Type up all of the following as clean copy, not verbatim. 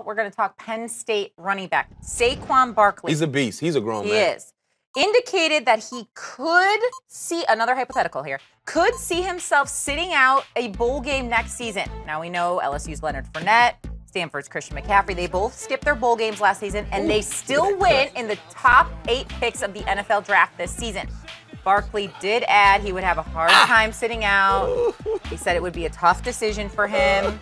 We're going to talk Penn State running back Saquon Barkley. He's a beast. He's a grown man. He is. Indicated that he could see, another hypothetical here, could see himself sitting out a bowl game next season. Now we know LSU's Leonard Fournette, Stanford's Christian McCaffrey. They both skipped their bowl games last season, and they still went in the top 8 picks of the NFL draft this season. Barkley did add he would have a hard time sitting out. He said it would be a tough decision for him.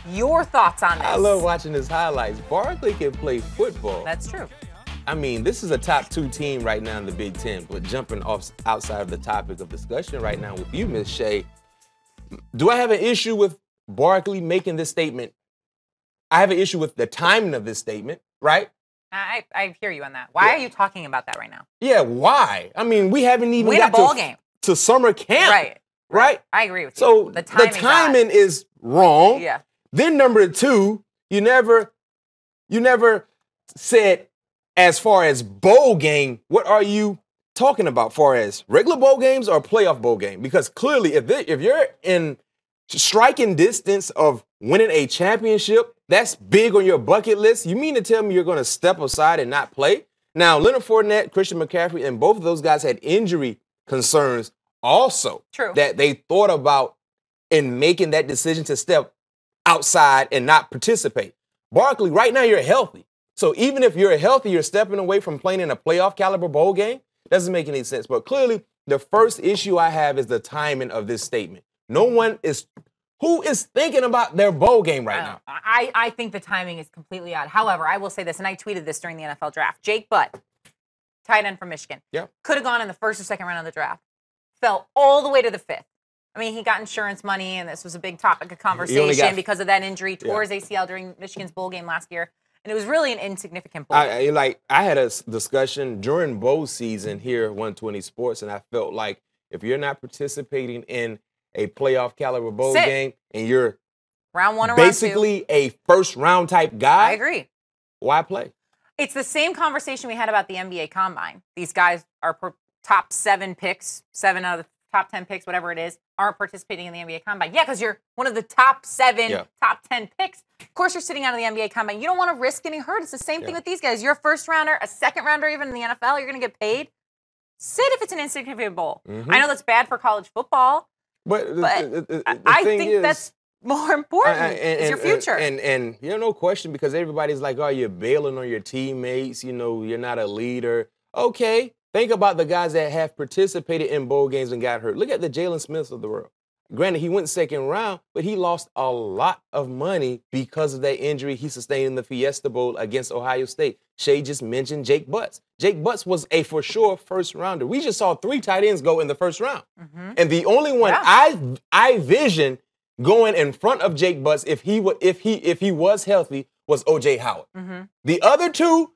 Your thoughts on this? I love watching his highlights. Barkley can play football. That's true. I mean, this is a top 2 team right now in the Big Ten, but jumping off outside of the topic of discussion right now with you, Miss Shay, do I have an issue with Barkley making this statement? I have an issue with the timing of this statement, right? I hear you on that. Why are you talking about that right now? Yeah, why? I mean, we haven't even got got a ball game to summer camp. Right? I agree with you. So the timing is wrong. Yeah. Then number 2, you never said as far as bowl game, what are you talking about far as regular bowl games or playoff bowl game? Because clearly if you're in striking distance of winning a championship, that's big on your bucket list. You mean to tell me you're going to step aside and not play? Now, Leonard Fournette, Christian McCaffrey, and both of those guys had injury concerns also. True. That they thought about in making that decision to step outside and not participate. Barkley, right now you're healthy. So even if you're healthy, you're stepping away from playing in a playoff caliber bowl game. Doesn't make any sense. But clearly, the first issue I have is the timing of this statement. Who is thinking about their bowl game right now? I think the timing is completely odd. However, I will say this, and I tweeted this during the NFL draft. Jake Butt, tight end from Michigan, could have gone in the first or second round of the draft. Fell all the way to the 5th. I mean, he got insurance money, and this was a big topic of conversation because of that injury. Tore his ACL during Michigan's bowl game last year. And it was really an insignificant bowl game. I had a discussion during bowl season here at 120 Sports, and I felt like if you're not participating in a playoff caliber bowl game and you're round 1 or basically a first-round type guy, I agree. Why play? It's the same conversation we had about the NBA Combine. These guys are top 7 picks, 7 out of the top 10 picks, whatever it is, aren't participating in the NBA Combine. Yeah, because you're one of the top 7, top 10 picks. Of course you're sitting out of the NBA Combine. You don't want to risk getting hurt. It's the same thing with these guys. You're a first rounder, a second rounder even in the NFL. You're going to get paid. Sit if it's an insignificant bowl. I know that's bad for college football, but I think that's more important. It's your future. And you know, no question, because everybody's like, oh, you're bailing on your teammates. You know, you're not a leader. Okay. Think about the guys that have participated in bowl games and got hurt. Look at the Jalen Smiths of the world. Granted, he went second round, but he lost a lot of money because of that injury he sustained in the Fiesta Bowl against Ohio State. Shay just mentioned Jake Butts. Jake Butts was a for sure first rounder. We just saw 3 tight ends go in the first round. And the only one I vision going in front of Jake Butts if he was healthy was O.J. Howard. The other 2,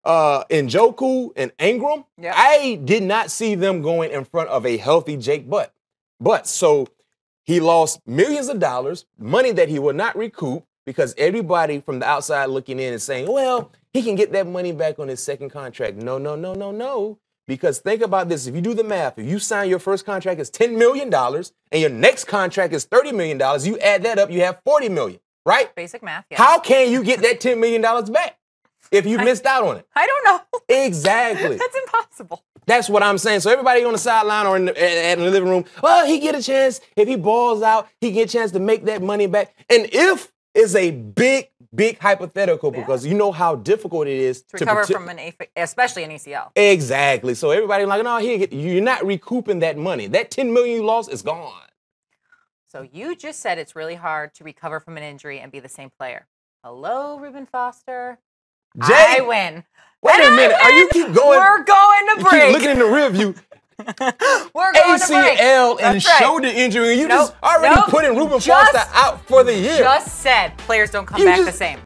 Njoku and Ingram, I did not see them going in front of a healthy Jake Butt. So he lost millions of dollars, money that he would not recoup, because everybody from the outside looking in is saying, well, he can get that money back on his second contract. No. Because think about this. If you do the math, if you sign your first contract as $10 million and your next contract is $30 million, you add that up, you have $40 million, right? Basic math, yeah. How can you get that $10 million back if you missed out on it? I don't know. Exactly. That's impossible. That's what I'm saying. So everybody on the sideline or in the living room, well, he get a chance. If he balls out, he get a chance to make that money back. And if is a big hypothetical, because you know how difficult it is to recover from especially an ACL. Exactly. So everybody like, no, you're not recouping that money. That $10 million you lost is gone. So you just said it's really hard to recover from an injury and be the same player. Hello, Reuben Foster. I win. Wait a minute. Are you keep going? We're going to break. Keep looking in the rear view. We're going to break. ACL and shoulder injury. And you just already putting Reuben Foster out for the year. Just said players don't come back the same.